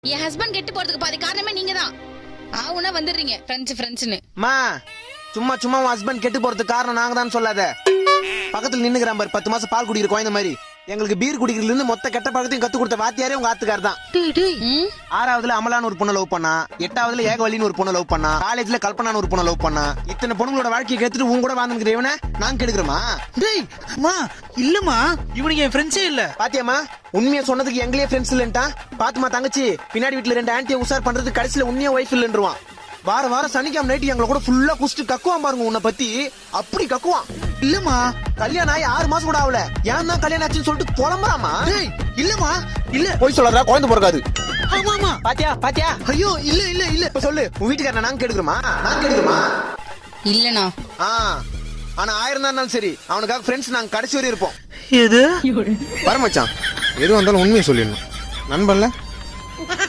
என் husband கெட்டு போறதுக்கு பாதி காரணமே நீங்க தான். ஆவுனா வந்துடுறீங்க ஃப்ரெண்ட்ஸ்னு. மா சும்மா சும்மா உன் ஹஸ்பண்ட் கெட்டு போறதுக்கு காரணம் நாங்க தான் சொல்லாத. பக்கத்துல நின்னுக்கிறான் பாரு 10 மாசம் பால் குடிக்கிற குழந்தை மாதிரி. எங்களுக்கு பீர் குடிக்கிறதுல இருந்து மொத்த கெட்ட பழக்கத்தையும் கத்து கொடுத்த வாத்தியாரே உங்க ஆத்துக்கார் தான். 6வதுல அமலான்னு ஒரு பொண்ணை லவ் பண்ணா, 8வதுல ஏகவல்லின்னு ஒரு பொண்ணை லவ் பண்ணா, காலேஜ்ல கல்பனான்னு ஒரு பொண்ணை லவ் பண்ணா. இத்தனை பொண்ணுங்களோட வாழ்க்கையை கேட்டுட்டு உங்க கூட வாழ்ந்துக்கிற இவனை நாங்க கெடுக்கிறோமா? டேய் அம்மா இல்லம்மா, இவனுக்கு என் ஃப்ரெண்ட்ஸே இல்ல. பாத்தியாமா உண்மையா சொன்னதுக்கு எங்களே ஃப்ரெண்ட்ஸ் இல்லன்ட்டான். பாத்துமா தங்கச்சி, பின்னாடி வீட்டுல 2 ஆன்ட்டியை உசார் பண்றது கடைசியில உண்மையா ஒய்ஃப் இல்லன்றுவான். வாரம் சனிக்கிழமை நைட்டு எங்களை கூட ஃபுல்லா குடிச்சிட்டு கக்குவான் பாருங்க. உன்னை பத்தி அப்படி கக்குவான். இல்லம்மா, கல்யாணம் ஆகி 6 மாசம் கூட ஆகல, ஏன் தான் கல்யாணம் ஆச்சுன்னு சொல்லிட்டு புலம்புறாமா? டேய் இல்லம்மா இல்ல. போய் சொல்லாதடா, குழந்தை பிறக்காது. ஆமாமா. பாத்தியா ஐயோ இல்ல இல்ல இல்ல. இப்ப சொல்லு, உன் வீட்டுக்காரன நாங்க கெடுக்கிறோமா? நாங்க கெடுக்கிறோமா? இல்லனா ஆனா 1000 தான் இருந்தாலும் சரி, அவனுக்காக ஃப்ரெண்ட்ஸ் நாங்க கடைசி வரை இருப்போம். எது வரமச்சான், எது வந்தாலும் உண்மையை சொல்லிடணும். நண்பன்ல